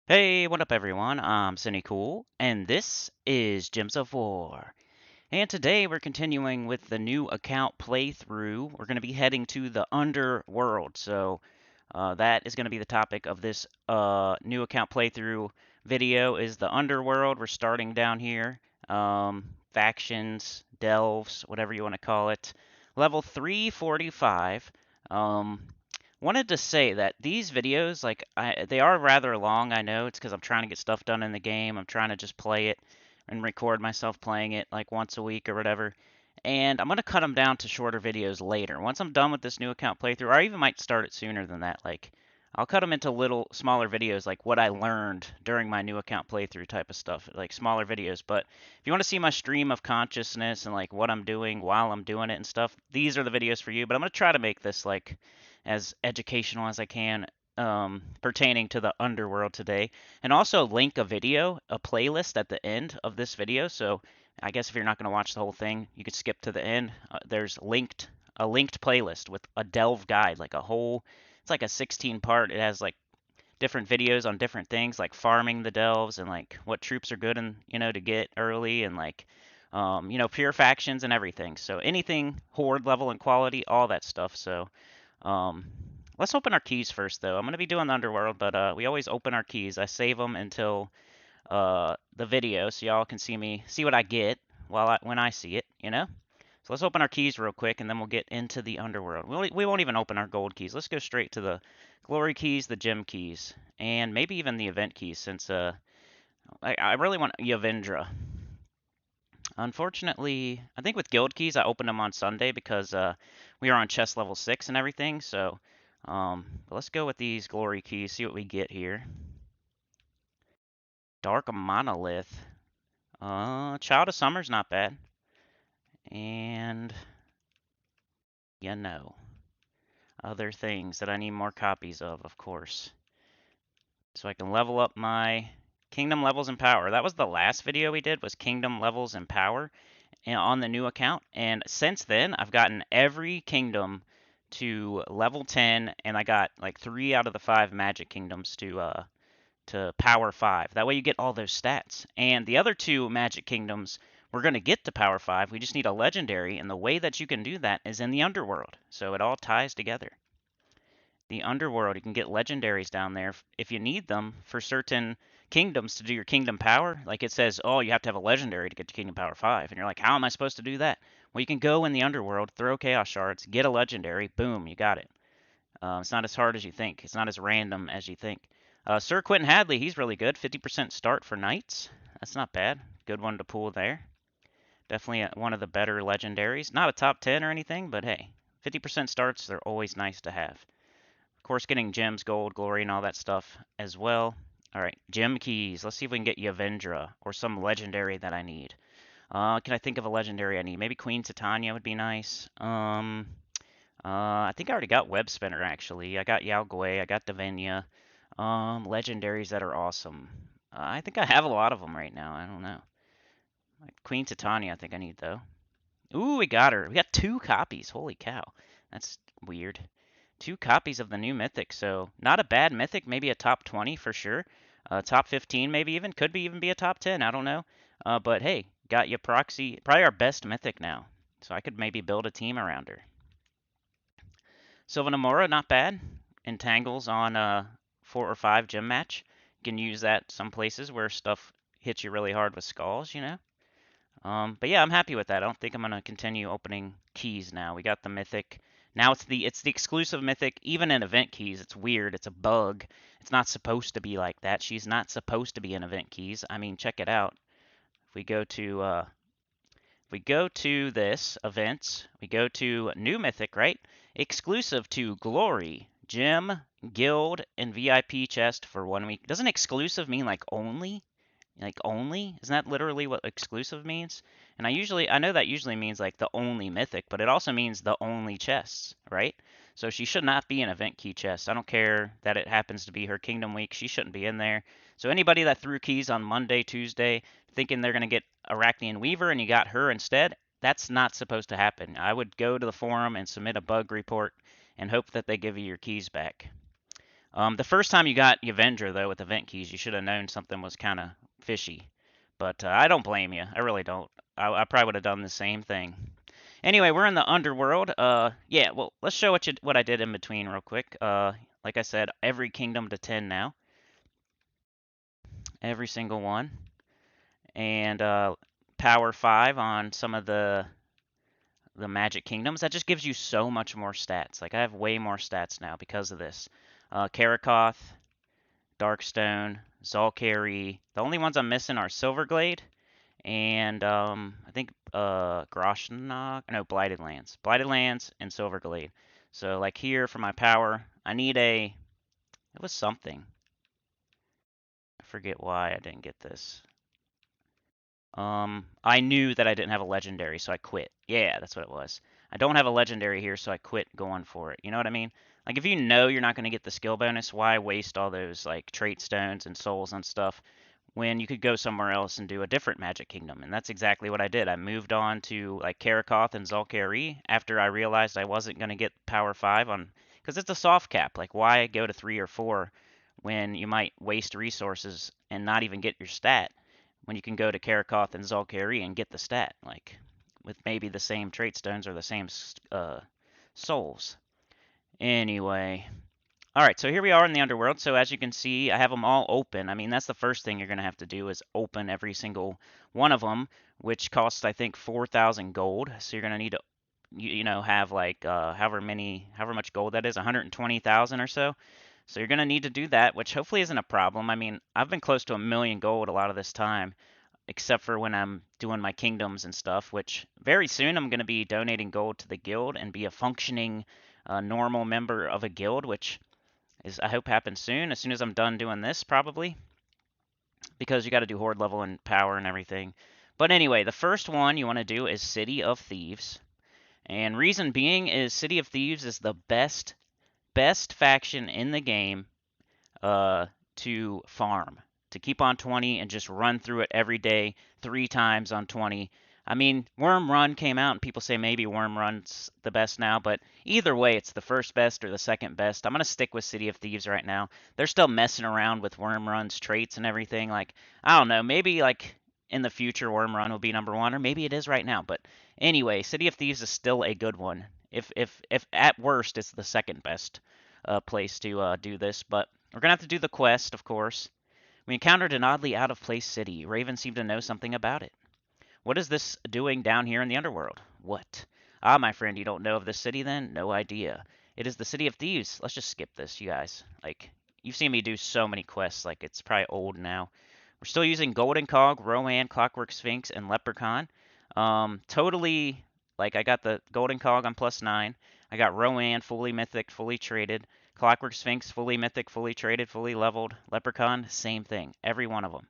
Hey, what up everyone? I'm Sinnycool, and this is Gems of War. And today we're continuing with the new account playthrough. We're going to be heading to the Underworld. That is going to be the topic of this new account playthrough video is the Underworld. We're starting down here. Factions, delves, whatever you want to call it. Level 345. Um, Wanted to say that these videos, they are rather long. I know it's because I'm trying to get stuff done in the game. I'm trying to just play it and record myself playing it like once a week or whatever. And I'm gonna cut them down to shorter videos later. Once I'm done with this new account playthrough, or I even might start it sooner than that. Like, I'll cut them into little smaller videos, like what I learned during my new account playthrough type of stuff, like smaller videos. But if you want to see my stream of consciousness and like what I'm doing while I'm doing it and stuff, these are the videos for you. But I'm gonna try to make this like as educational as I can pertaining to the Underworld today, and also link a video, a playlist at the end of this video. So I guess if you're not going to watch the whole thing, you could skip to the end. There's a linked playlist with a delve guide, like a whole. It's like a 16 part. It has like different videos on different things, like farming the delves and like what troops are good and to get early and like pure factions and everything. So anything horde level and quality, all that stuff. So um, let's open our keys first, though. I'm going to be doing the Underworld, but we always open our keys. I save them until the video so y'all can see what I get when I see it. So let's open our keys real quick, and then we'll get into the Underworld. We won't even open our gold keys. Let's go straight to the glory keys, the gem keys, and maybe even the event keys, since I really want Yavendra. Unfortunately, I think with guild keys, I opened them on Sunday because we are on chest level 6 and everything. So, but let's go with these glory keys, see what we get here. Dark Monolith. Child of Summer's not bad. And, other things that I need more copies of course. So I can level up my kingdom levels and power. That was the last video we did, was kingdom levels and power on the new account. And since then, I've gotten every kingdom to level 10, and I got like 3 out of the 5 magic kingdoms to power 5. That way you get all those stats. And the other 2 magic kingdoms we're going to get to power 5. We just need a legendary, and the way that you can do that is in the Underworld. So it all ties together. The Underworld, you can get legendaries down there if you need them for certain kingdoms to do your kingdom power. Like it says, oh, you have to have a legendary to get to kingdom power 5. And you're like, how am I supposed to do that? Well, you can go in the Underworld, throw chaos shards, get a legendary, boom, you got it. It's not as hard as you think. It's not as random as you think. Sir Quentin Hadley, he's really good. 50% start for knights. That's not bad. Good one to pull there. Definitely one of the better legendaries. Not a top 10 or anything, but hey, 50% starts, they're always nice to have. Of course, getting gems, gold, glory, and all that stuff as well. All right, gem keys. Let's see if we can get Yavendra or some legendary that I need. Can I think of a legendary I need? Maybe Queen Titania would be nice. I think I already got Web Spinner, actually. I got Yao Gui, I got Davenia. Legendaries that are awesome. I think I have a lot of them right now. I don't know. Like Queen Titania, I think I need, though. Ooh, we got her. We got 2 copies. Holy cow. That's weird. 2 copies of the new mythic, so not a bad mythic. Maybe a top 20 for sure. Top 15 maybe even. Could be even be a top 10. I don't know. But hey, got you proxy. Probably our best mythic now. So I could maybe build a team around her. Sylvanamora, not bad. Entangles on a 4 or 5 gem match. You can use that some places where stuff hits you really hard with skulls. But yeah, I'm happy with that. I don't think I'm gonna continue opening keys now. We got the mythic. Now it's the exclusive mythic. Even in event keys, it's weird. It's a bug. It's not supposed to be like that. She's not supposed to be in event keys. I mean, check it out. If we go to this events, we go to new mythic, right? Exclusive to glory, gem, guild, and VIP chest for 1 week. Doesn't exclusive mean like only? Like only? Isn't that literally what exclusive means? And I know that usually means like the only mythic, but it also means the only chests, right? So she should not be an event key chest. I don't care that it happens to be her kingdom week. She shouldn't be in there. So anybody that threw keys on Monday, Tuesday, thinking they're going to get Arachnean Weaver and you got her instead, that's not supposed to happen. I would go to the forum and submit a bug report and hope that they give you your keys back. The first time you got the Avenger, though, with event keys, you should have known something was kind of fishy. But I don't blame you. I really don't. I probably would have done the same thing. Anyway, we're in the Underworld. Yeah, well, let's show what I did in between real quick. Like I said, every kingdom to 10 now. Every single one. And power 5 on some of the Magic Kingdoms. That just gives you so much more stats. Like, I have way more stats now because of this. Karakoth, Darkstone, Zalkari. The only ones I'm missing are Silverglade and I think Groshnog. No, Blighted Lands. Blighted Lands and Silverglade. So like here for my power, I need a. It was something. I forget why I didn't get this. I knew that I didn't have a legendary, so I quit. Yeah, that's what it was. I don't have a legendary here, so I quit going for it. You know what I mean? Like if you know you're not going to get the skill bonus, why waste all those like trait stones and souls and stuff when you could go somewhere else and do a different Magic Kingdom? And that's exactly what I did. I moved on to like Karakoth and Zalkari after I realized I wasn't going to get Power 5 on because it's a soft cap. Like why go to 3 or 4 when you might waste resources and not even get your stat? When you can go to Karakoth and Zalkari and get the stat, like with maybe the same trait stones or the same souls. Anyway, all right, so here we are in the Underworld. So as you can see, I have them all open. I mean, that's the first thing you're going to have to do is open every single one of them, which costs, I think, 4,000 gold. So you're going to need to, you know, have like however much gold that is, 120,000 or so. So you're going to need to do that, which hopefully isn't a problem. I mean, I've been close to 1,000,000 gold a lot of this time, except for when I'm doing my kingdoms and stuff, which very soon I'm going to be donating gold to the guild and be a functioning normal member of a guild, which is I hope happens soon, as soon as I'm done doing this probably, because you got to do horde level and power and everything. But anyway, the first one you want to do is City of Thieves. And reason being is City of Thieves is the best faction in the game uh, to farm, to keep on 20 and just run through it every day, 3 times on 20. I mean, Worm Run came out, and people say maybe Worm Run's the best now, but either way, it's the first best or the second best. I'm going to stick with City of Thieves right now. They're still messing around with Worm Run's traits and everything. Like, I don't know, maybe like in the future Worm Run will be #1, or maybe it is right now. But anyway, City of Thieves is still a good one. If at worst it's the second best place to do this, but we're gonna have to do the quest, of course. We encountered an oddly out-of-place city. Raven seemed to know something about it. What is this doing down here in the underworld? What? Ah, my friend, you don't know of this city then? No idea. It is the City of Thieves. Let's just skip this, you guys. Like, you've seen me do so many quests, like, it's probably old now. We're still using Golden Cog, Rowan, Clockwork Sphinx, and Leprechaun. Totally, like, I got the Golden Cog on +9. I got Rowan, fully mythic, fully traded. Clockwork Sphinx, fully mythic, fully traded, fully leveled. Leprechaun, same thing. Every one of them.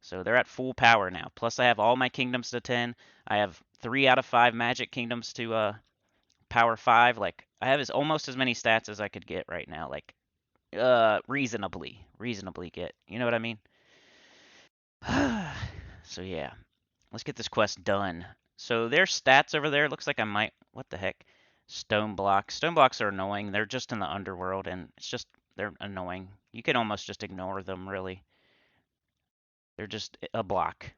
So they're at full power now. Plus I have all my kingdoms to 10. I have 3 out of 5 magic kingdoms to power 5. Like I have almost as many stats as I could get right now. Like reasonably get. You know what I mean? So yeah, let's get this quest done. So there's stats over there. Looks like I might. What the heck? Stone blocks. Stone blocks are annoying. They're just in the underworld, and it's just they're annoying. You can almost just ignore them, really. They're just a block.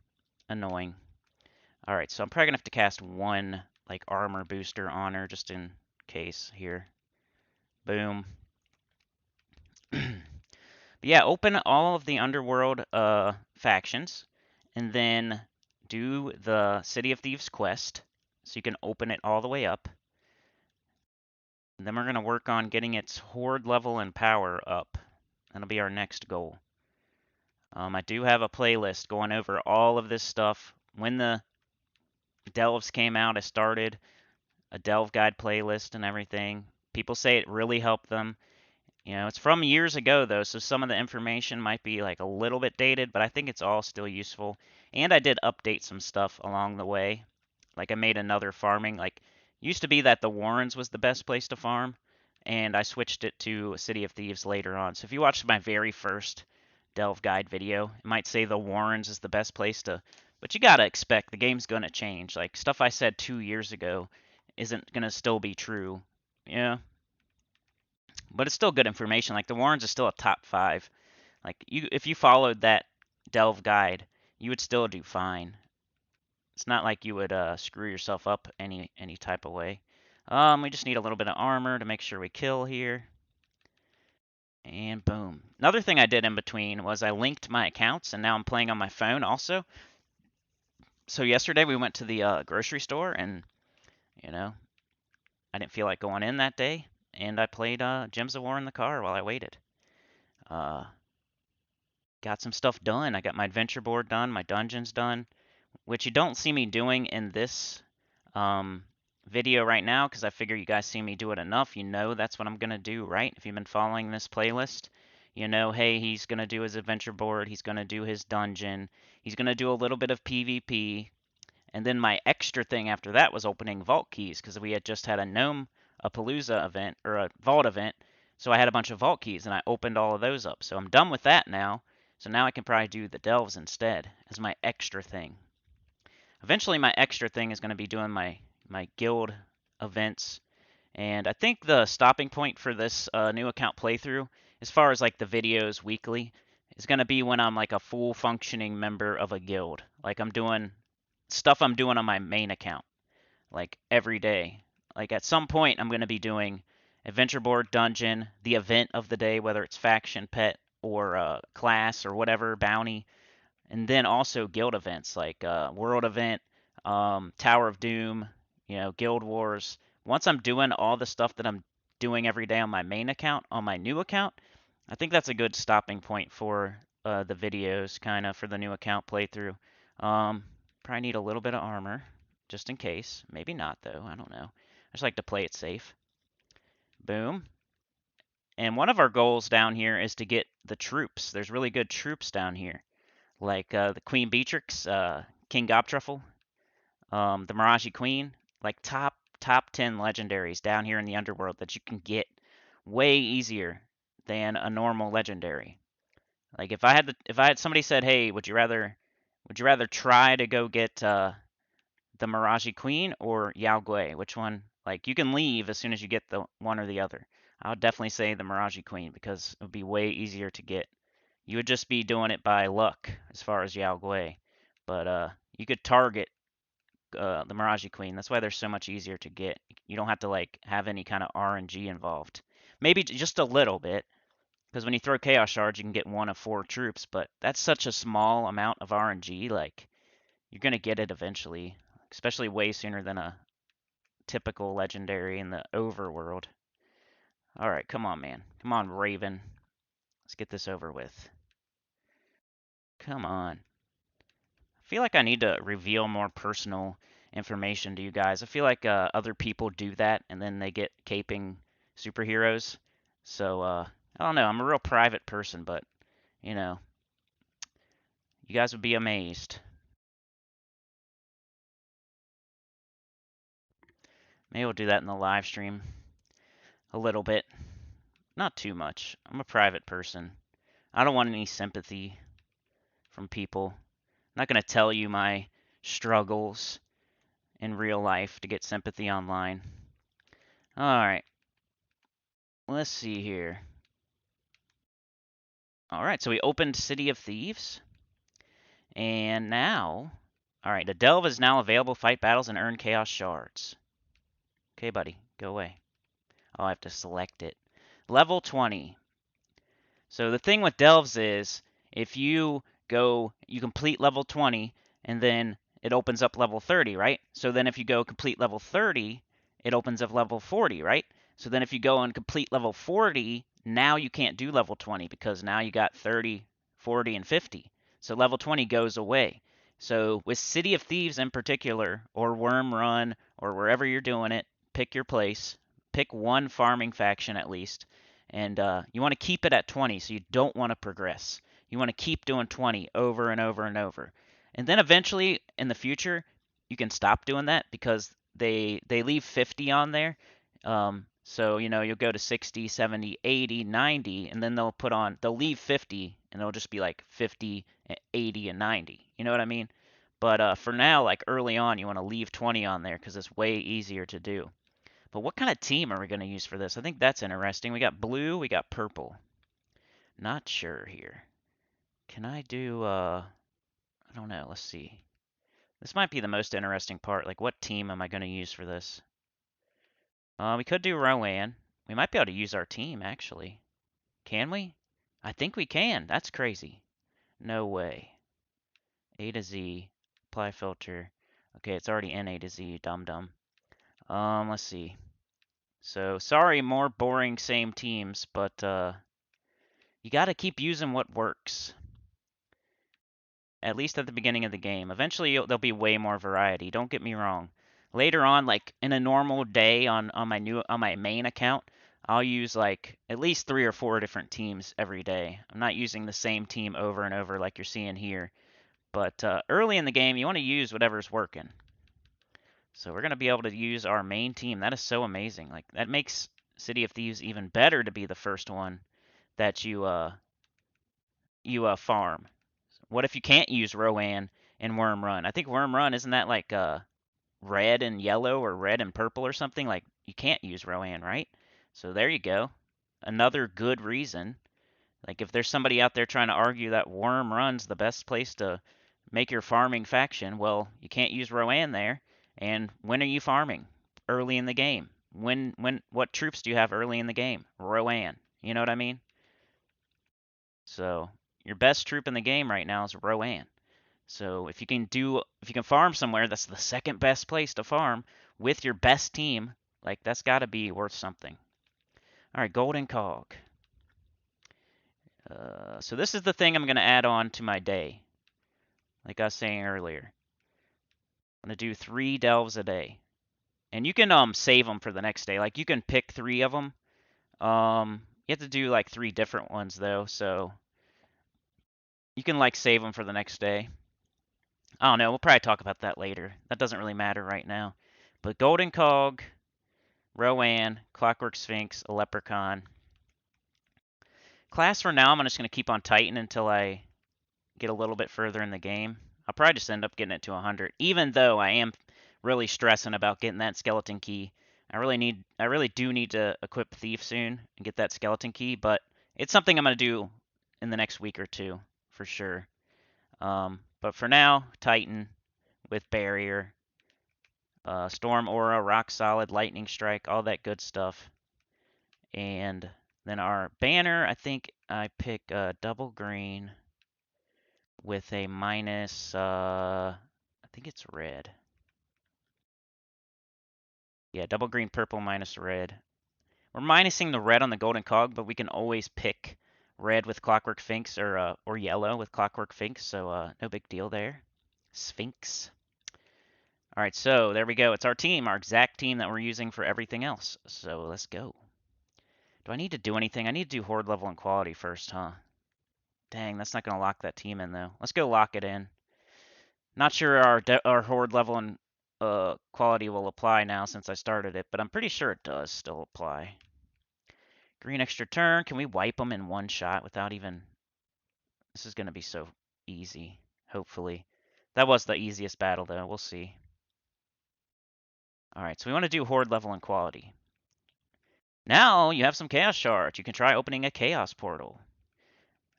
Annoying. Alright, so I'm probably gonna have to cast one like armor booster on her just in case here. Boom. But yeah, open all of the underworld factions and then do the City of Thieves quest so you can open it all the way up. And then we're gonna work on getting its horde level and power up. That'll be our next goal. I do have a playlist going over all of this stuff. When the Delves came out, I started a Delve Guide playlist and everything. People say it really helped them. You know, it's from years ago though, so some of the information might be like a little bit dated, but I think it's all still useful. And I did update some stuff along the way. Like I made another farming, like used to be that the Warrens was the best place to farm, and I switched it to City of Thieves later on. So if you watched my very first Delve Guide video, it might say the Warrens is the best place to, but you gotta expect the game's gonna change. Like stuff I said 2 years ago isn't gonna still be true. Yeah. But it's still good information. Like the Warrens is still a top 5. Like if you followed that delve guide, you would still do fine. It's not like you would screw yourself up any type of way. We just need a little bit of armor to make sure we kill here. And boom. Another thing I did in between was I linked my accounts, and now I'm playing on my phone also. So yesterday we went to the grocery store, and you know I didn't feel like going in that day, and I played Gems of War in the car while I waited. Uh, got some stuff done. I got my adventure board done, my dungeons done, which you don't see me doing in this um, video right now because I figure you guys see me do it enough. You know that's what I'm going to do, right? If you've been following this playlist, you know, hey, he's going to do his adventure board, he's going to do his dungeon, he's going to do a little bit of PvP, and then my extra thing after that was opening vault keys because we had just had a Palooza event or a vault event. So I had a bunch of vault keys and I opened all of those up. So I'm done with that now. So now I can probably do the delves instead as my extra thing. Eventually my extra thing is going to be doing my guild events. And I think the stopping point for this new account playthrough, as far as like the videos weekly, is going to be when I'm like a full functioning member of a guild. Like I'm doing stuff I'm doing on my main account, like every day. Like at some point, I'm going to be doing adventure board, dungeon, the event of the day, whether it's faction, pet, or class or whatever, bounty, and then also guild events like world event, Tower of Doom, Guild Wars. Once I'm doing all the stuff that I'm doing every day on my main account, on my new account, I think that's a good stopping point for the videos, kind of for the new account playthrough. Probably need a little bit of armor, just in case. Maybe not, though. I don't know. I just like to play it safe. Boom. And one of our goals down here is to get the troops. There's really good troops down here, like the Queen Beatrix, King Gobtruffle, the Miraji Queen, like top 10 legendaries down here in the Underworld that you can get way easier than a normal legendary. Like if I had somebody said, "Hey, would you rather try to go get the Miraji Queen or Yao Gui? Which one?" Like you can leave as soon as you get the one or the other. I would definitely say the Miraji Queen because it would be way easier to get. You would just be doing it by luck as far as Yao Gui, but you could target the Miraji Queen. That's why they're so much easier to get. You don't have to like have any kind of RNG involved. Maybe just a little bit, because when you throw Chaos Shards, you can get one of 4 troops, but that's such a small amount of RNG. Like you're gonna get it eventually, especially way sooner than a typical legendary in the overworld. All right, come on, man. Come on, Raven. Let's get this over with. Come on. I feel like I need to reveal more personal information to you guys. I feel like other people do that and then they get caping superheroes. So, I don't know. I'm a real private person, but, you know, you guys would be amazed. Maybe we'll do that in the live stream a little bit. Not too much. I'm a private person. I don't want any sympathy from people. I'm not going to tell you my struggles in real life to get sympathy online. All right. Let's see here. All right, so we opened City of Thieves. And now, all right, the Delve is now available. Fight battles and earn Chaos Shards. Okay, buddy, go away. Oh, I have to select it. Level 20. So the thing with Delves is if you complete level 20 and then it opens up level 30, right? So then if you go complete level 30, it opens up level 40, right? So then if you go and complete level 40, now you can't do level 20 because now you got 30, 40, and 50. So level 20 goes away. So with City of Thieves in particular, or Worm Run, or wherever you're doing it, pick your place. Pick one farming faction at least and you want to keep it at 20, so you don't want to progress. You want to keep doing 20 over and over and over. And then eventually in the future, you can stop doing that because they leave 50 on there. So, you'll go to 60, 70, 80, 90, and then they'll leave 50, and it'll just be like 50, 80, and 90. You know what I mean? But for now, like early on, you want to leave 20 on there because it's way easier to do. But what kind of team are we going to use for this? I think that's interesting. We got blue, we got purple. Not sure here. Can I do, I don't know, let's see. This might be the most interesting part. Like, what team am I going to use for this? We could do Rowan. We might be able to use our team, actually. Can we? I think we can. That's crazy. No way. A to Z, apply filter. Okay, it's already in A to Z, dum-dum. Let's see. So, sorry, more boring same teams, but, you gotta keep using what works. At least at the beginning of the game. Eventually, there'll be way more variety. Don't get me wrong. Later on, like in a normal day on my main account, I'll use like at least 3 or 4 different teams every day. I'm not using the same team over and over like you're seeing here. But early in the game, you want to use whatever's working. So we're going to be able to use our main team. That is so amazing. Like that makes City of Thieves even better to be the first one that you farm. What if you can't use Rowan and Worm Run? I think Worm Run isn't that like red and yellow or red and purple or something? Like you can't use Rowan, right? So there you go. Another good reason. Like if there's somebody out there trying to argue that Worm Run's the best place to make your farming faction, well, you can't use Rowan there. And when are you farming? Early in the game. What troops do you have early in the game? Rowan. You know what I mean? So your best troop in the game right now is Rowan. So if you can farm somewhere, that's the second best place to farm with your best team. Like that's got to be worth something. All right, golden cog. So this is the thing I'm gonna add on to my day. Like I was saying earlier, I'm gonna do 3 delves a day, and you can save them for the next day. Like you can pick 3 of them. You have to do like 3 different ones though, so you can like save them for the next day. I don't know. We'll probably talk about that later. That doesn't really matter right now. But golden cog, Rowan, Clockwork Sphinx, a Leprechaun. Class for now, I'm just going to keep on Titan until I get a little bit further in the game. I'll probably just end up getting it to 100, even though I am really stressing about getting that skeleton key. I really do need to equip Thief soon and get that skeleton key, but it's something I'm going to do in the next week or two for sure. But for now, Titan with Barrier, Storm Aura, Rock Solid, Lightning Strike, all that good stuff. And then our banner, I think I pick double green with a minus, I think it's red. Yeah, double green, purple, minus red. We're minusing the red on the golden cog, but we can always pick red with Clockwork Sphinx or yellow with Clockwork Sphinx, so no big deal there. Sphinx. All right, so there we go. It's our team, our exact team that we're using for everything else. So let's go. Do I need to do anything? I need to do horde level and quality first, huh? Dang, that's not going to lock that team in, though. Let's go lock it in. Not sure our horde level and quality will apply now since I started it, but I'm pretty sure it does still apply. Green extra turn. Can we wipe them in one shot without even... This is going to be so easy, hopefully. That was the easiest battle, though. We'll see. All right, so we want to do horde level and quality. Now you have some chaos shards. You can try opening a chaos portal.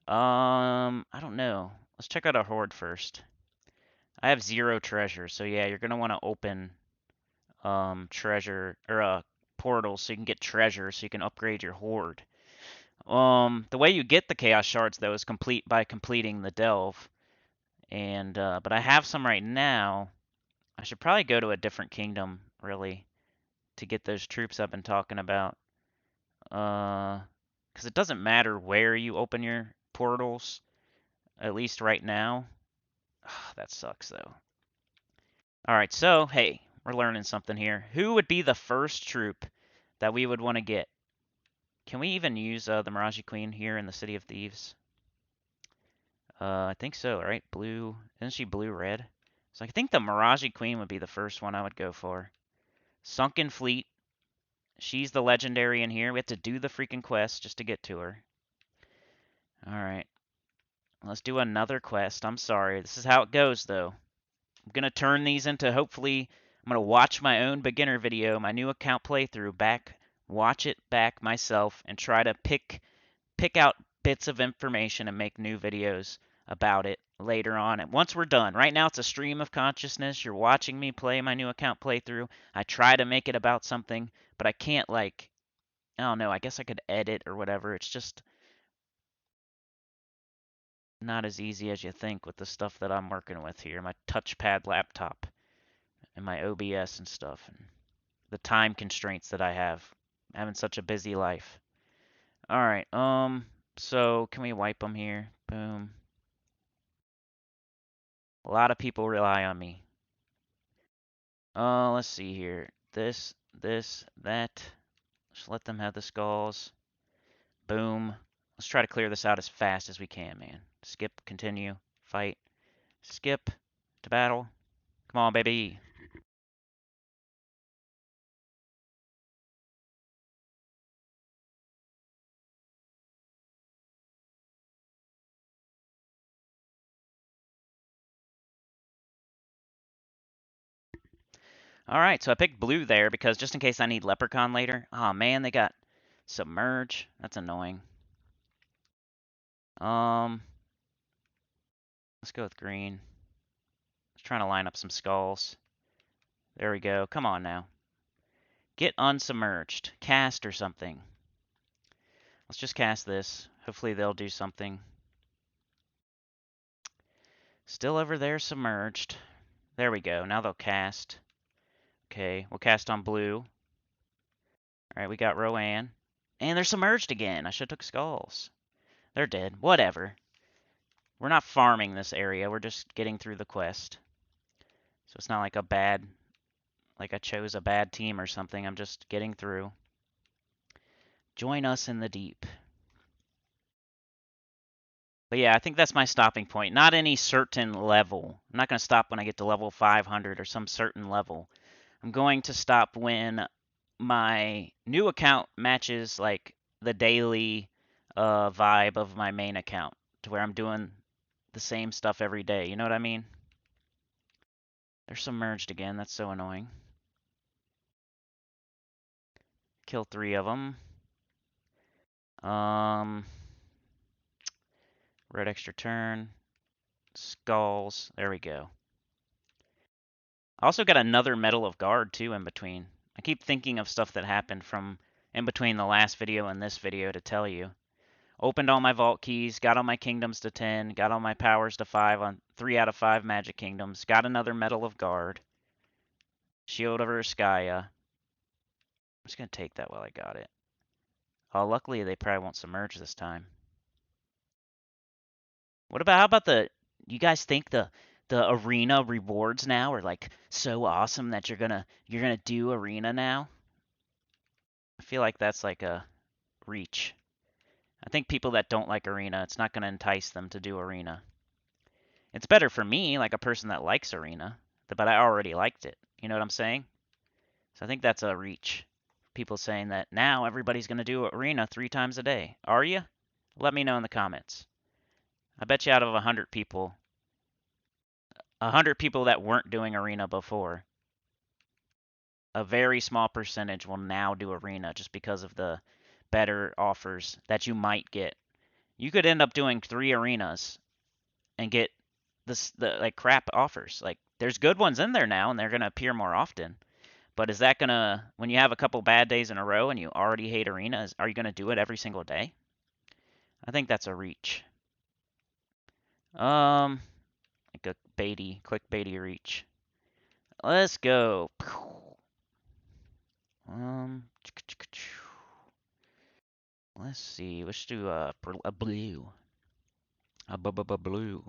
I don't know. Let's check out our horde first. I have 0 treasure, so yeah, you're gonna want to open treasure or portals so you can get treasure so you can upgrade your horde. The way you get the chaos shards though is by completing the delve. And but I have some right now. I should probably go to a different kingdom really to get those troops I've been talking about. Because it doesn't matter where you open your portals, at least right now. That sucks though. All right, so hey, we're learning something here. Who would be the first troop that we would want to get? Can we even use the Mirage Queen here in the City of Thieves? I think so, right? Blue, isn't she blue-red? So I think the Mirage Queen would be the first one I would go for. Sunken Fleet. She's the legendary in here. We have to do the freaking quest just to get to her. All right. Let's do another quest. I'm sorry. This is how it goes, though. I'm going to turn these into, hopefully, I'm going to watch my own beginner video, my new account playthrough back, watch it back myself, and try to pick out bits of information and make new videos about it later on. And once we're done, right now it's a stream of consciousness. You're watching me play my new account playthrough. I try to make it about something, but I can't like, I don't know, I guess I could edit or whatever. It's just not as easy as you think with the stuff that I'm working with here. My touchpad laptop and my OBS and stuff, and the time constraints that I have having such a busy life. All right, so can we wipe them here? Boom. A lot of people rely on me. Let's see here. This, that. Just let them have the skulls. Boom. Let's try to clear this out as fast as we can, man. Skip, continue, fight. Skip to battle. Come on, baby. Alright, so I picked blue there because just in case I need leprechaun later. Oh man, they got submerge. That's annoying. Let's go with green. Let's try to line up some skulls. There we go. Come on now. Get unsubmerged. Cast or something. Let's just cast this. Hopefully they'll do something. Still over there submerged. There we go. Now they'll cast. Okay, we'll cast on blue. Alright, we got Rowan. And they're submerged again. I should have took skulls. They're dead. Whatever. We're not farming this area. We're just getting through the quest. So it's not like like I chose a bad team or something. I'm just getting through. Join us in the deep. But yeah, I think that's my stopping point. Not any certain level. I'm not going to stop when I get to level 500 or some certain level. I'm going to stop when my new account matches like the daily vibe of my main account, to where I'm doing the same stuff every day. You know what I mean? They're submerged again. That's so annoying. Kill 3 of them. Red extra turn. Skulls. There we go. I also got another Medal of Guard too in between. I keep thinking of stuff that happened from in between the last video and this video to tell you. Opened all my vault keys, got all my kingdoms to 10, got all my powers to 5 on 3 out of 5 magic kingdoms, got another Medal of Guard. Shield of Urskaya. I'm just going to take that while I got it. Luckily they probably won't submerge this time. How about you guys think the arena rewards now are like so awesome that you're gonna do arena now? I feel like that's like a reach. I think people that don't like arena, it's not gonna entice them to do arena. It's better for me, like a person that likes arena, but I already liked it. You know what I'm saying? So I think that's a reach. People saying that now everybody's gonna do arena 3 times a day. Are you? Let me know in the comments. I bet you out of 100 people, 100 people that weren't doing arena before, a very small percentage will now do arena just because of the better offers that you might get. You could end up doing 3 arenas and get the like crap offers. Like there's good ones in there now and they're going to appear more often. But is that going to, when you have a couple bad days in a row and you already hate arenas, are you going to do it every single day? I think that's a reach. Like a quick baity reach. Let's go. Let's see. Let's do a blue. A blue.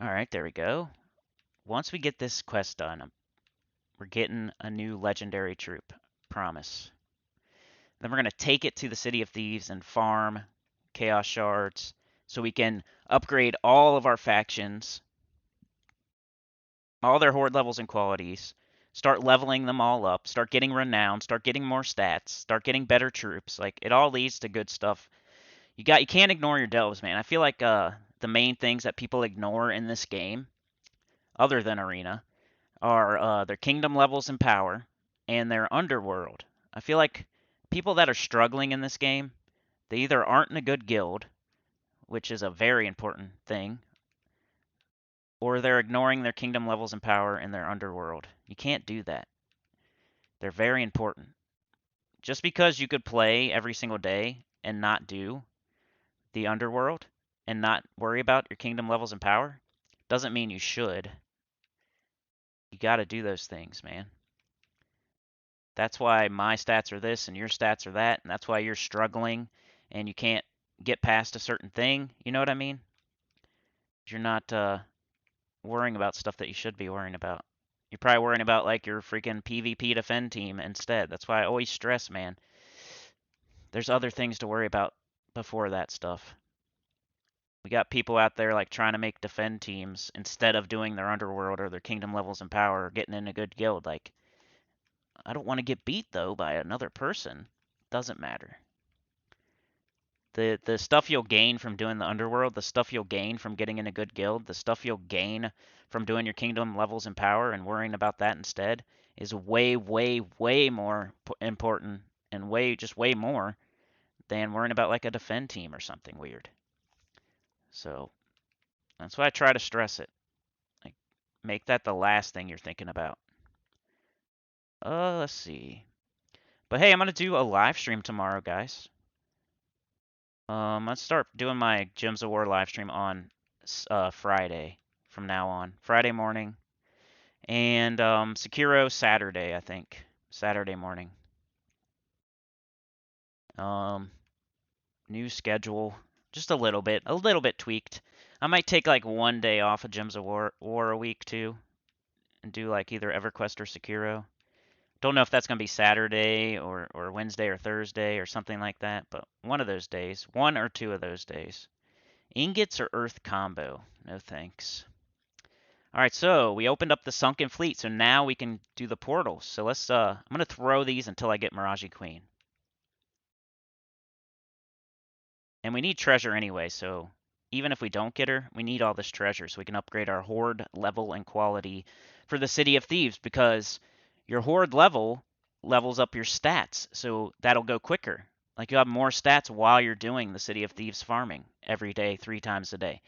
All right, there we go. Once we get this quest done, we're getting a new legendary troop. Promise. Then we're gonna take it to the City of Thieves and farm Chaos Shards so we can upgrade all of our factions, all their horde levels and qualities. Start leveling them all up. Start getting renown. Start getting more stats. Start getting better troops. Like it all leads to good stuff. You can't ignore your delves, man. I feel like the main things that people ignore in this game, other than arena, are their kingdom levels and power and their underworld. I feel like people that are struggling in this game, they either aren't in a good guild, which is a very important thing, or they're ignoring their kingdom levels and power in their underworld. You can't do that. They're very important. Just because you could play every single day and not do the underworld and not worry about your kingdom levels and power doesn't mean you should. You got to do those things, man. That's why my stats are this and your stats are that, and that's why you're struggling and you can't get past a certain thing. You know what I mean? You're not worrying about stuff that you should be worrying about. You're probably worrying about like your freaking PvP defend team instead. That's why I always stress, man. There's other things to worry about before that stuff. We got people out there like trying to make defend teams instead of doing their underworld or their kingdom levels and power or getting in a good guild. Like, I don't want to get beat though by another person. Doesn't matter. The stuff you'll gain from doing the underworld, the stuff you'll gain from getting in a good guild, the stuff you'll gain from doing your kingdom levels and power and worrying about that instead is way, way, way more important and way more than worrying about like a defend team or something weird. So that's why I try to stress it. Like, make that the last thing you're thinking about. Let's see. But hey, I'm gonna do a live stream tomorrow, guys. Let's start doing my Gems of War live stream on Friday from now on. Friday morning. And Sekiro Saturday, I think. Saturday morning. Um, New schedule. Just a little bit tweaked. I might take like one day off of Gems of War a week too, and do like either EverQuest or Sekiro. Don't know if that's gonna be Saturday or Wednesday or Thursday or something like that, but one of those days, one or two of those days. Ingots or Earth combo? No thanks. All right, so we opened up the Sunken Fleet, so now we can do the portals. So let's, I'm gonna throw these until I get Mirage Queen. And we need treasure anyway, so even if we don't get her, we need all this treasure so we can upgrade our horde level and quality for the City of Thieves, because your horde level levels up your stats, so that'll go quicker. Like, you have more stats while you're doing the City of Thieves farming every day, 3 times a day.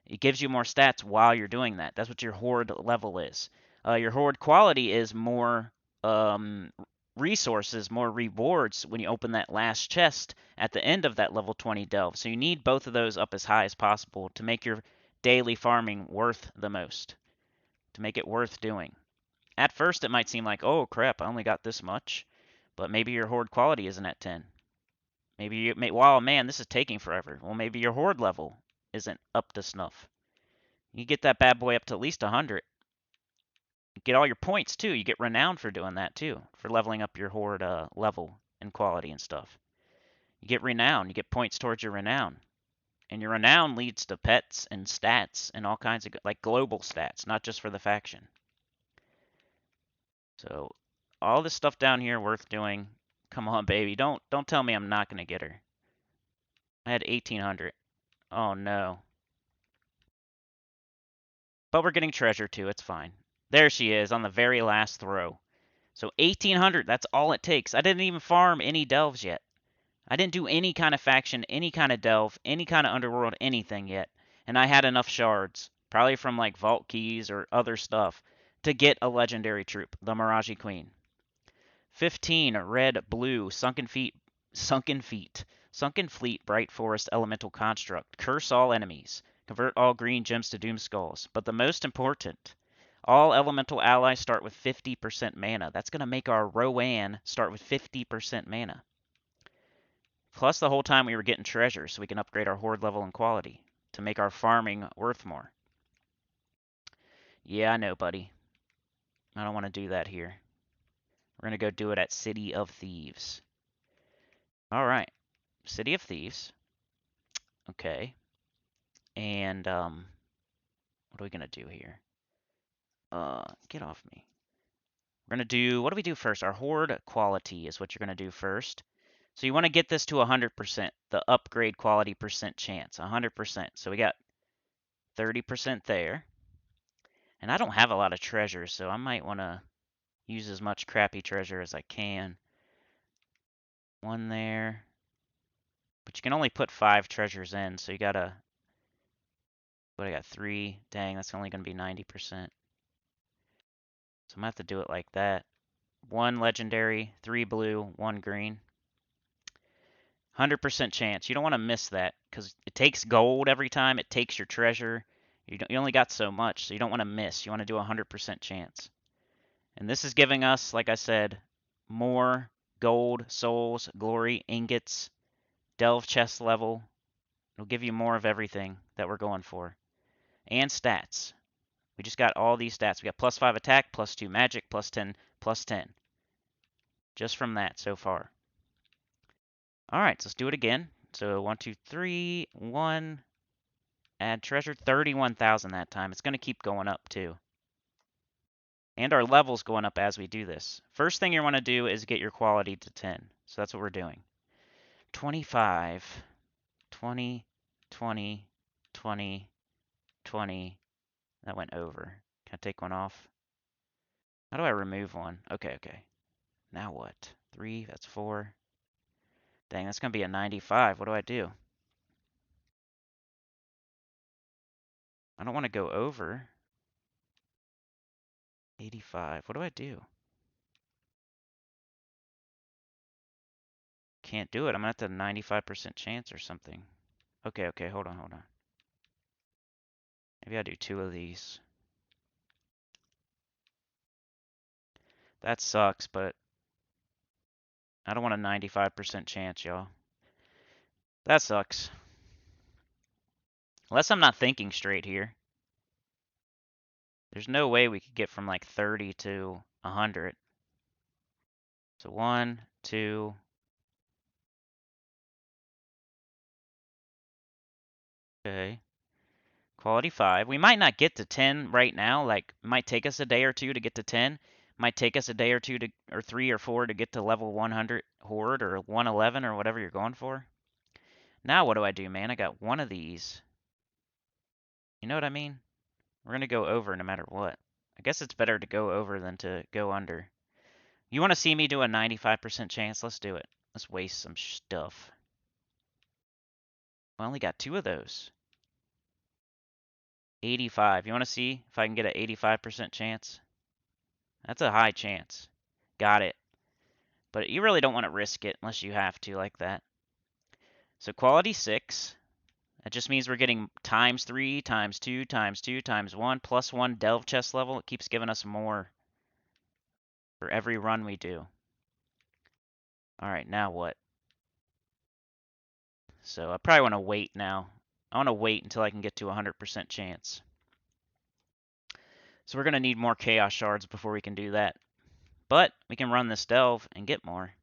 It gives you more stats while you're doing that. That's what your horde level is. Your horde quality is more um, resources, more rewards when you open that last chest at the end of that level 20 delve. So you need both of those up as high as possible to make your daily farming worth the most, to make it worth doing. At first, it might seem like, oh crap, I only got this much, but maybe your horde quality isn't at 10. Maybe you may, wow, man, this is taking forever. Well, maybe your horde level isn't up to snuff. You get that bad boy up to at least 100. You get all your points too. You get renowned for doing that too, for leveling up your horde level and quality and stuff. You get renown. You get points towards your renown. And your renown leads to pets and stats and all kinds of, like, global stats, not just for the faction. So all this stuff down here worth doing. Come on, baby. Don't tell me I'm not going to get her. I had 1800. Oh no. But we're getting treasure too. It's fine. There she is on the very last throw. So 1800, that's all it takes. I didn't even farm any delves yet. I didn't do any kind of faction, any kind of delve, any kind of underworld, anything yet. And I had enough shards, probably from like vault keys or other stuff, to get a legendary troop, the Mirage Queen. 15, red, blue, sunken feet, sunken fleet, bright forest, elemental construct, curse all enemies, convert all green gems to doom skulls. But the most important, all elemental allies start with 50% mana. That's going to make our Rowan start with 50% mana. Plus the whole time we were getting treasure so we can upgrade our horde level and quality to make our farming worth more. Yeah, I know, buddy. I don't want to do that here. We're going to go do it at City of Thieves. All right. City of Thieves. Okay. And what are we going to do here? Get off me. We're going to do, what do we do first? Our horde quality is what you're going to do first. So you want to get this to 100%, the upgrade quality percent chance, 100%. So we got 30% there. And I don't have a lot of treasure, so I might want to use as much crappy treasure as I can. One there. But you can only put 5 treasures in, so you gotta... What, I got 3. Dang, that's only gonna be 90%. So I'm gonna have to do it like that. 1 legendary, 3 blue, 1 green. 100% chance. You don't want to miss that, because it takes gold every time. It takes your treasure. You only got so much, so you don't want to miss. You want to do a 100% chance. And this is giving us, like I said, more gold, souls, glory, ingots, delve chest level. It'll give you more of everything that we're going for. And stats. We just got all these stats. We got +5 attack, +2 magic, +10, +10. Just from that so far. Alright, so let's do it again. So 1, 2, 3, 1. Add treasure, 31,000 that time. It's going to keep going up too. And our level's going up as we do this. First thing you want to do is get your quality to 10. So that's what we're doing. 25, 20, 20, 20, 20. That went over. Can I take one off? How do I remove one? Okay, okay. Now what? 3, that's 4. Dang, that's going to be a 95. What do I do? I don't want to go over. 85. What do I do? Can't do it. I'm at the 95% chance or something. Okay, okay, hold on, hold on. Maybe I do 2 of these. That sucks, but I don't want a 95% chance, y'all. That sucks. Unless I'm not thinking straight here. There's no way we could get from like 30 to 100. So 1, 2. Okay. Quality 5. We might not get to 10 right now. Like, it might take us a day or two to get to 10. Might take us a day or two to, or 3 or 4 to get to level 100 horde or 111 or whatever you're going for. Now what do I do, man? I got 1 of these. You know what I mean? We're going to go over no matter what. I guess it's better to go over than to go under. You want to see me do a 95% chance? Let's do it. Let's waste some stuff. I only got 2 of those. 85. You want to see if I can get an 85% chance? That's a high chance. Got it. But you really don't want to risk it unless you have to like that. So quality 6. That just means we're getting times 3, times 2, times 2, times 1, plus 1 delve chest level. It keeps giving us more for every run we do. Alright, now what? So I probably want to wait now. I want to wait until I can get to 100% chance. So we're going to need more chaos shards before we can do that. But we can run this delve and get more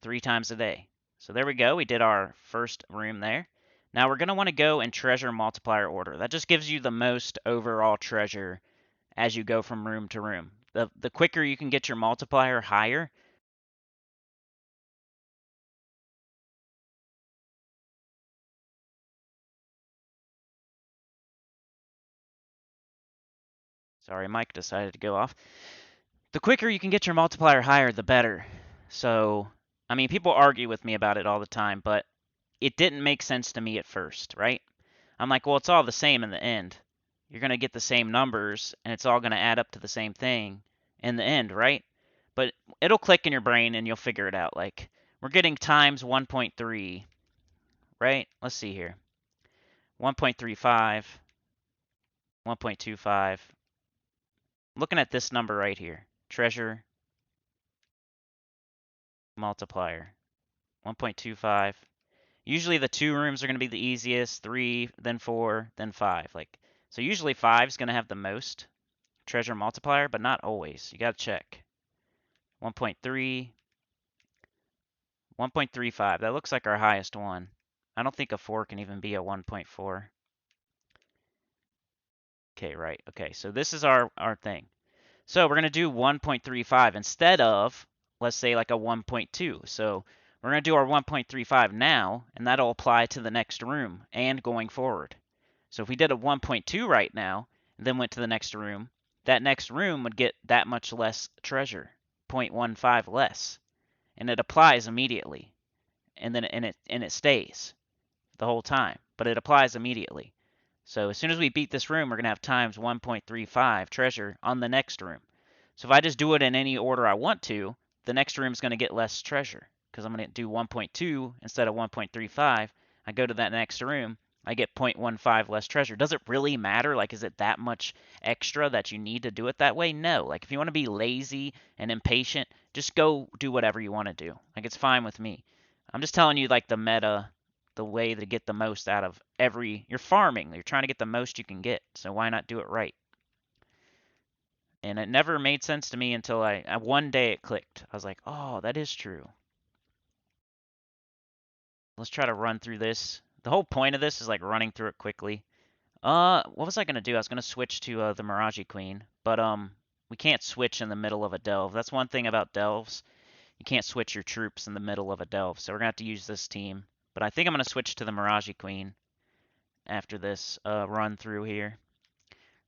3 times a day. So there we go. We did our first room there. Now we're going to want to go in treasure multiplier order. That just gives you the most overall treasure as you go from room to room. The quicker you can get your multiplier higher. Sorry, Mike decided to go off. The quicker you can get your multiplier higher, the better. So, I mean, people argue with me about it all the time, but it didn't make sense to me at first, right? I'm like, well, it's all the same in the end. You're going to get the same numbers, and it's all going to add up to the same thing in the end, right? But it'll click in your brain, and you'll figure it out. Like, we're getting times 1.3, right? Let's see here. 1.35, 1.25. Looking at this number right here. Treasure multiplier. 1.25. Usually the 2 rooms are going to be the easiest, 3, then 4, then 5. Like, so usually 5 is going to have the most treasure multiplier, but not always. You got to check. 1.3, 1.35. That looks like our highest one. I don't think a 4 can even be a 1.4. Okay, right. Okay, so this is our thing. So we're going to do 1.35 instead of, let's say, like a 1.2. So we're going to do our 1.35 now, and that'll apply to the next room and going forward. So if we did a 1.2 right now, and then went to the next room, that next room would get that much less treasure, 0.15 less, and it applies immediately, and then it stays the whole time, but it applies immediately. So as soon as we beat this room, we're going to have times 1.35 treasure on the next room. So if I just do it in any order I want to, the next room is going to get less treasure because I'm going to do 1.2 instead of 1.35. I go to that next room, I get 0.15 less treasure. Does it really matter? Like, is it that much extra that you need to do it that way? No. Like, if you want to be lazy and impatient, just go do whatever you want to do. Like, it's fine with me. I'm just telling you, like, the meta, the way to get the most out of you're farming. You're trying to get the most you can get. So why not do it right? And it never made sense to me until one day it clicked. I was like, oh, that is true. Let's try to run through this. The whole point of this is like running through it quickly. What was I gonna do? I was gonna switch to the Mirage Queen, but we can't switch in the middle of a delve. That's one thing about delves. You can't switch your troops in the middle of a delve, so we're gonna have to use this team. But I think I'm gonna switch to the Mirage Queen after this run through here.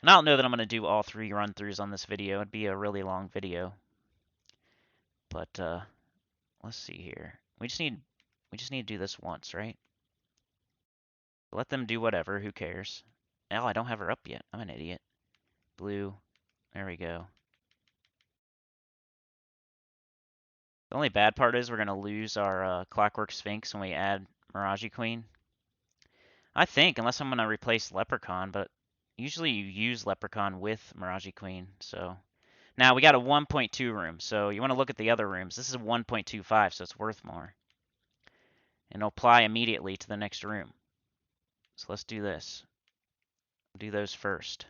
And I don't know that I'm gonna do all 3 run throughs on this video. It'd be a really long video. But let's see here. We just need to do this once, right? Let them do whatever. Who cares? Oh, I don't have her up yet. I'm an idiot. Blue. There we go. The only bad part is we're going to lose our Clockwork Sphinx when we add Mirage Queen. I think, unless I'm going to replace Leprechaun, but usually you use Leprechaun with Mirage Queen, so. Now, we got a 1.2 room, so you want to look at the other rooms. This is 1.25, so it's worth more. And it'll apply immediately to the next room. So let's do this. Do those first.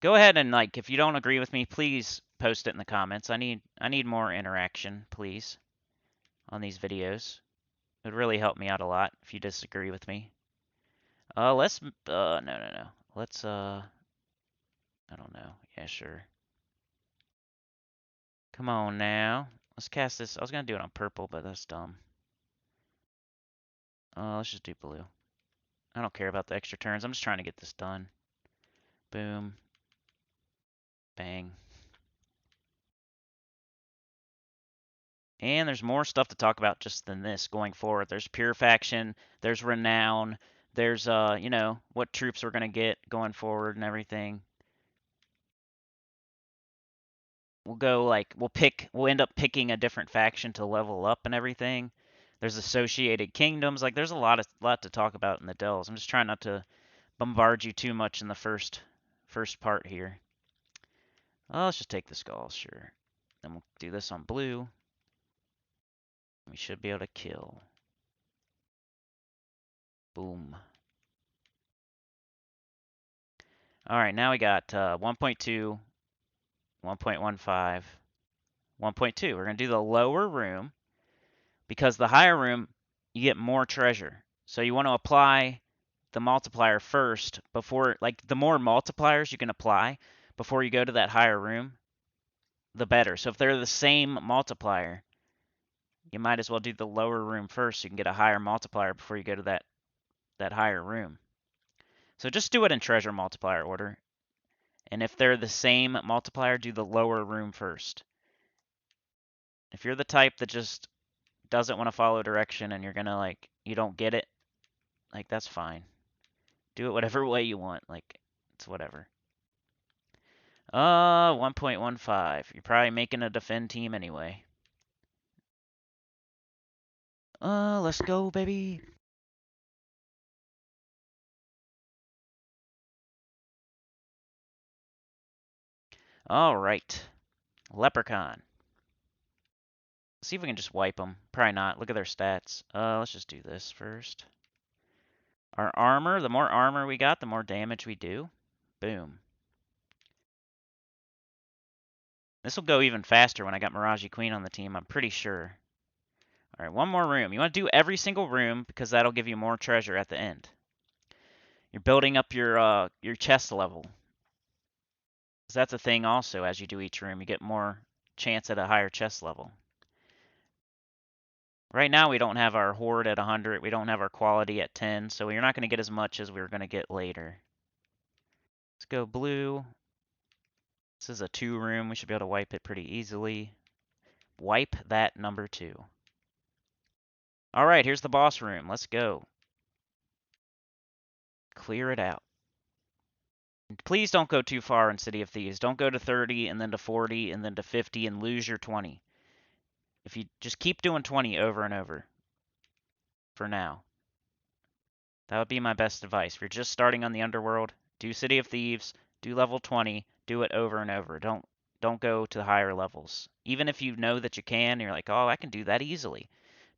Go ahead and, like, if you don't agree with me, please post it in the comments. I need more interaction, please, on these videos. It would really help me out a lot if you disagree with me. Let's no. Let's I don't know. Yeah, sure. Come on now. Let's cast this. I was gonna do it on purple, but that's dumb. Let's just do blue. I don't care about the extra turns. I'm just trying to get this done. Boom. Bang. And there's more stuff to talk about just than this going forward. There's Purifaction, there's Renown, there's you know, what troops we're gonna get going forward and everything. We'll go like we'll end up picking a different faction to level up and everything. There's associated kingdoms. Like there's a lot to talk about in the delves. I'm just trying not to bombard you too much in the first part here. Let's just take the skulls, sure. Then we'll do this on blue. We should be able to kill. Boom. All right, now we got 1.2, 1.15, 1.2. We're going to do the lower room because the higher room, you get more treasure. So you want to apply the multiplier first before, like, the more multipliers you can apply before you go to that higher room, the better. So if they're the same multiplier, you might as well do the lower room first so you can get a higher multiplier before you go to that higher room. So just do it in treasure multiplier order. And if they're the same multiplier, do the lower room first. If you're the type that just doesn't want to follow direction and you're gonna like, you don't get it, like that's fine. Do it whatever way you want, like it's whatever. 1.15. You're probably making a defend team anyway. Let's go, baby. All right. Leprechaun. Let's see if we can just wipe them. Probably not. Look at their stats. Let's just do this first. Our armor, the more armor we got, the more damage we do. Boom. This will go even faster when I got Mirage Queen on the team, I'm pretty sure. All right, one more room. You want to do every single room because that'll give you more treasure at the end. You're building up your chest level. So that's a thing also as you do each room. You get more chance at a higher chest level. Right now we don't have our horde at 100. We don't have our quality at 10. So you're not going to get as much as we're going to get later. Let's go blue. This is a 2-room. We should be able to wipe it pretty easily. Wipe that number 2. All right, here's the boss room. Let's go. Clear it out. Please don't go too far in City of Thieves. Don't go to 30 and then to 40 and then to 50 and lose your 20. If you just keep doing 20 over and over for now. That would be my best advice. If you're just starting on the Underworld, do City of Thieves, do level 20, do it over and over. Don't go to the higher levels. Even if you know that you can, and you're like, "Oh, I can do that easily."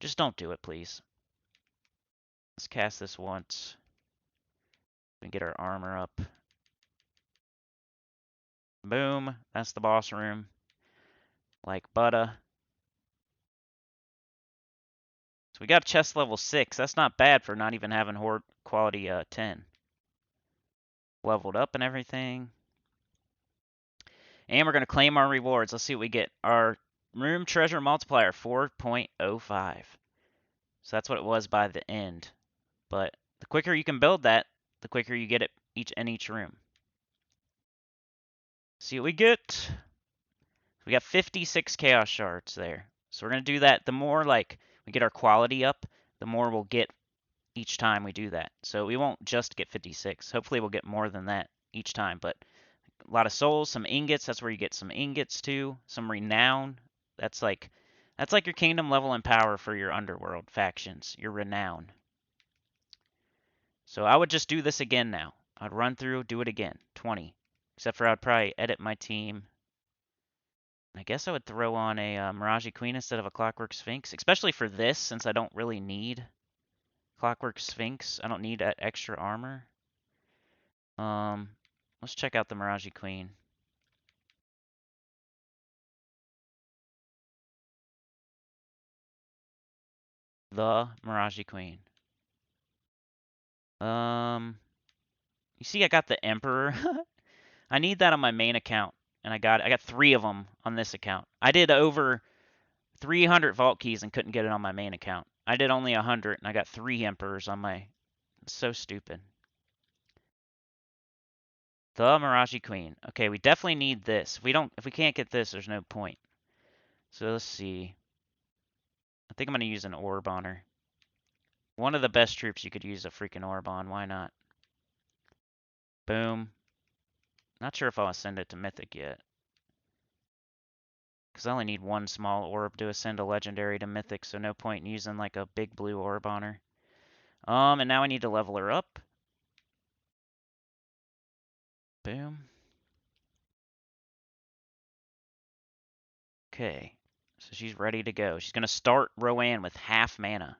Just don't do it, please. Let's cast this once. We get our armor up. Boom. That's the boss room. Like butter. So we got chest level 6. That's not bad for not even having horde quality 10. Leveled up and everything. And we're going to claim our rewards. Let's see what we get. Our room treasure multiplier, 4.05. So that's what it was by the end. But the quicker you can build that, the quicker you get it in each room. See what we get. We got 56 chaos shards there. So we're going to do that. The more like we get our quality up, the more we'll get each time we do that. So we won't just get 56. Hopefully we'll get more than that each time. But a lot of souls, some ingots. That's where you get some ingots too. Some renown. That's like your kingdom level and power for your underworld factions. Your renown. So I would just do this again now. I'd run through, do it again. 20. Except for I'd probably edit my team. I guess I would throw on a Mirage Queen instead of a Clockwork Sphinx. Especially for this, since I don't really need Clockwork Sphinx. I don't need that extra armor. Let's check out the Mirage Queen. The Mirage Queen. You see I got the Emperor. I need that on my main account. And I got 3 of them on this account. I did over 300 vault keys and couldn't get it on my main account. I did only 100 and I got 3 Emperors on my... It's so stupid. The Mirage Queen. Okay, we definitely need this. If we can't get this, there's no point. So let's see. I think I'm gonna use an orb on her. One of the best troops you could use a freaking orb on. Why not? Boom. Not sure if I'll ascend it to mythic yet. Because I only need 1 small orb to ascend a legendary to mythic, so no point in using like a big blue orb on her. And now I need to level her up. Boom. Okay. So she's ready to go. She's gonna start Rowan with half mana.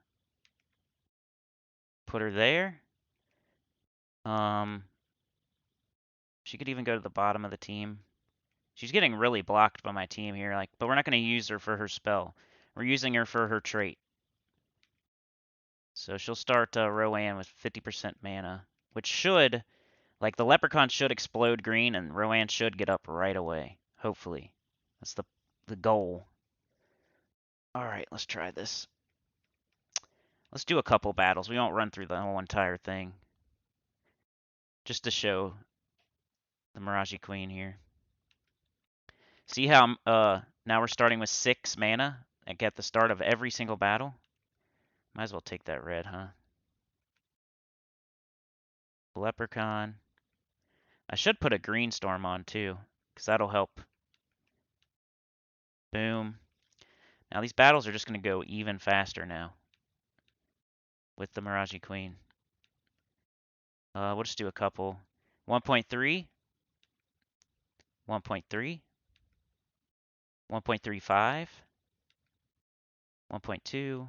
Put her there. She could even go to the bottom of the team. She's getting really blocked by my team here, like, but we're not going to use her for her spell. We're using her for her trait. So she'll start Rowan with 50% mana, which should, like, the Leprechaun should explode green, and Rowan should get up right away. Hopefully. That's the goal. Alright, let's try this. Let's do a couple battles. We won't run through the whole entire thing. Just to show the Mirage Queen here. See how now we're starting with 6 mana at the start of every single battle? Might as well take that red, huh? Leprechaun. I should put a green storm on too, because that'll help. Boom. Now these battles are just going to go even faster now with the Mirage Queen. We'll just do a couple. 1.3, 1.3, 1.35, 1.2,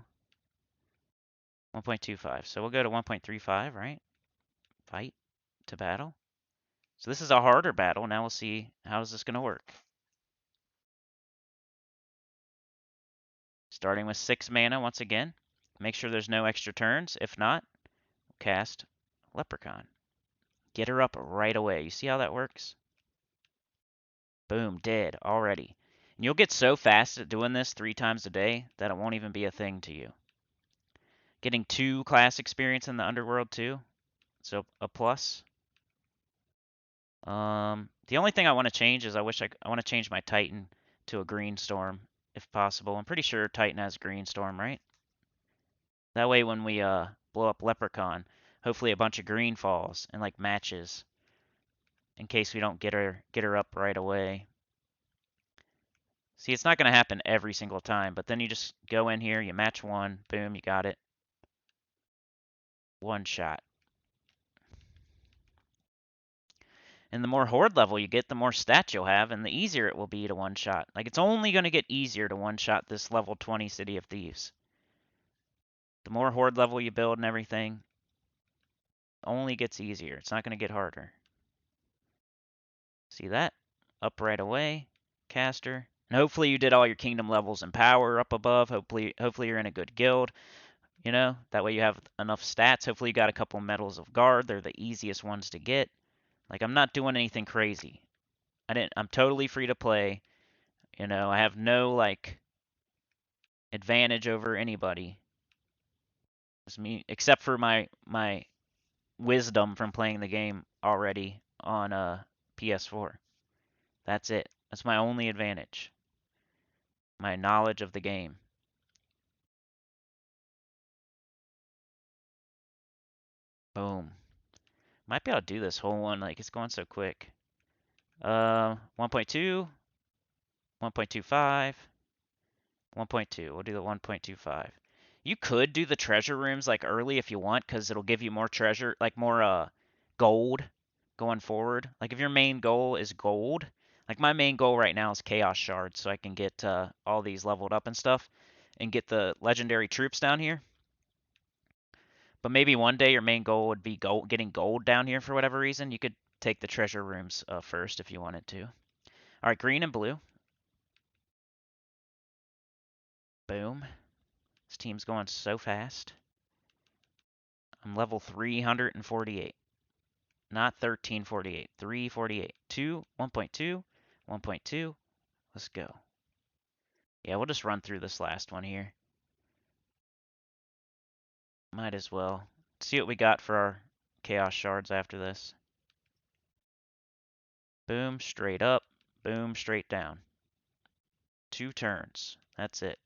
1.25. So we'll go to 1.35, right? Fight to battle. So this is a harder battle. Now we'll see how is this going to work. Starting with 6 mana once again. Make sure there's no extra turns. If not, cast Leprechaun. Get her up right away. You see how that works? Boom, dead already. And you'll get so fast at doing this 3 times a day that it won't even be a thing to you. Getting 2 class experience in the Underworld too. So a plus. The only thing I want to change is I want to change my Titan to a green storm if possible. I'm pretty sure Titan has green storm, right? That way when we blow up Leprechaun, hopefully a bunch of green falls and like matches in case we don't get her up right away. See, it's not going to happen every single time, but then you just go in here, you match one, boom, you got it. One shot. And the more horde level you get, the more stats you'll have, and the easier it will be to one-shot. Like, it's only going to get easier to one-shot this level 20 City of Thieves. The more horde level you build and everything, only gets easier. It's not going to get harder. See that? Up right away. Caster. And hopefully you did all your kingdom levels and power up above. Hopefully you're in a good guild. You know, that way you have enough stats. Hopefully you got a couple medals of guard. They're the easiest ones to get. Like, I'm not doing anything crazy. I'm totally free to play. You know, I have no, like, advantage over anybody. It's me, except for my wisdom from playing the game already on PS4. That's it. That's my only advantage. My knowledge of the game. Boom. Might be able to do this whole one, like, it's going so quick. 1.2, 1.25, 1.2. We'll do the 1.25. You could do the treasure rooms like early if you want, because it'll give you more treasure, like more gold going forward. Like if your main goal is gold, like my main goal right now is chaos shards, so I can get all these leveled up and stuff, and get the legendary troops down here. But maybe one day your main goal would be getting gold down here for whatever reason. You could take the treasure rooms first if you wanted to. All right, green and blue. Boom. This team's going so fast. I'm level 348. Not 1348. 348. 1.2. 1.2. Let's go. Yeah, we'll just run through this last one here. Might as well. See what we got for our chaos shards after this. Boom, straight up. Boom, straight down. 2 turns. That's it.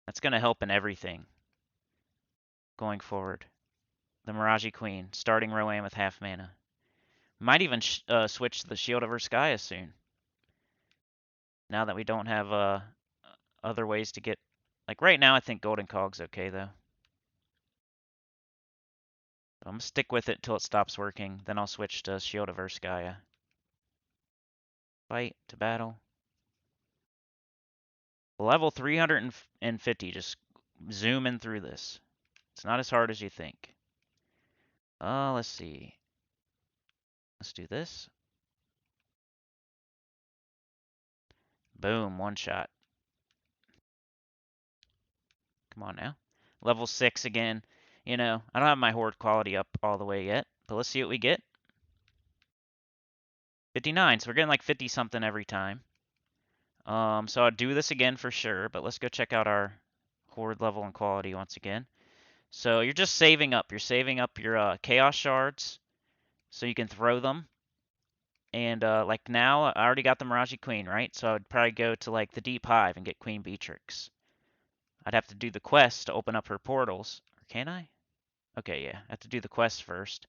That's going to help in everything going forward. The Mirage Queen, starting Rowan with half mana. Might even switch to the Shield of Urskaya soon. Now that we don't have other ways to get... Like right now I think Golden Cog's okay though. I'm going to stick with it till it stops working. Then I'll switch to Shield of Urskaya. Fight to battle. Level 350, just zooming through this. It's not as hard as you think. Let's see. Let's do this. Boom, one shot. Come on now. Level 6 again. You know, I don't have my horde quality up all the way yet, but let's see what we get. 59, so we're getting like 50 something every time. So I'll do this again for sure, but let's go check out our horde level and quality once again. So you're just saving up. You're saving up your chaos shards so you can throw them. And like now, I already got the Mirage Queen, right? So I'd probably go to like the Deep Hive and get Queen Beatrix. I'd have to do the quest to open up her portals. Or can I? Okay, yeah. I have to do the quest first.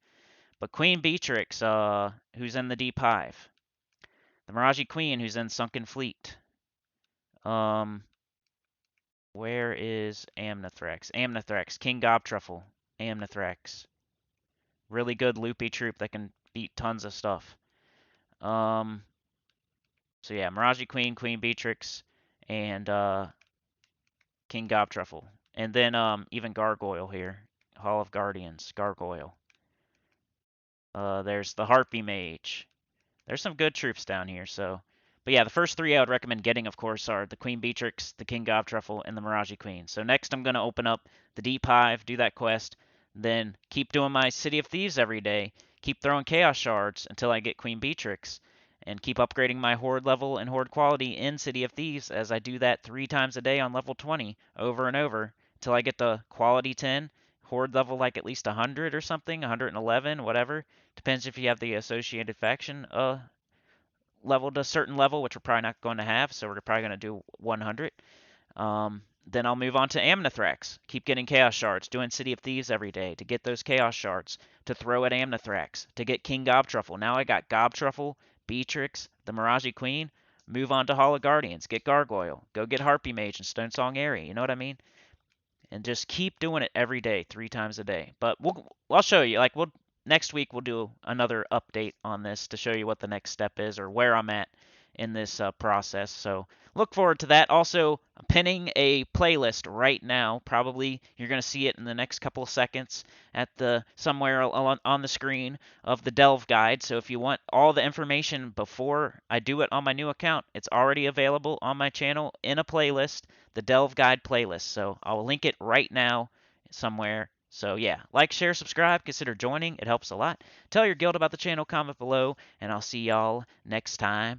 But Queen Beatrix, who's in the Deep Hive. The Mirage Queen, who's in Sunken Fleet. Where is Amnithrax? Amnithrax, King Gobtruffle, Amnithrax. Really good loopy troop that can beat tons of stuff. So yeah, Mirage Queen, Queen Beatrix, and King Gobtruffle. And then even Gargoyle here. Hall of Guardians, Gargoyle. There's the Harpy Mage. There's some good troops down here, so. But yeah, the first 3 I would recommend getting, of course, are the Queen Beatrix, the King Gobtruffle, and the Mirage Queen. So next I'm going to open up the Deep Hive, do that quest, then keep doing my City of Thieves every day, keep throwing Chaos Shards until I get Queen Beatrix, and keep upgrading my Horde level and Horde quality in City of Thieves as I do that 3 times a day on level 20 over and over until I get the Quality 10, horde level like at least 100 or something, 111, whatever. Depends if you have the associated faction leveled a certain level, which we're probably not going to have, so we're probably going to do 100. Then I'll move on to Amnithrax. Keep getting Chaos Shards, doing City of Thieves every day to get those Chaos Shards, to throw at Amnithrax, to get King Gobtruffle. Now I got Gobtruffle, Beatrix, the Mirage Queen. Move on to Hall of Guardians, get Gargoyle, go get Harpy Mage and Stonesong Aerie. You know what I mean? And just keep doing it every day, 3 times a day. But I'll show you. Like next week we'll do another update on this to show you what the next step is or where I'm at in this process. So look forward to that. Also, I'm pinning a playlist right now. Probably you're going to see it in the next couple of seconds at the somewhere on the screen of the Delve guide. So if you want all the information before I do it on my new account, it's already available on my channel in a playlist, the Delve guide playlist. So I'll link it right now somewhere. So yeah, like, share, subscribe, consider joining. It helps a lot. Tell your guild about the channel, comment below, and I'll see y'all next time.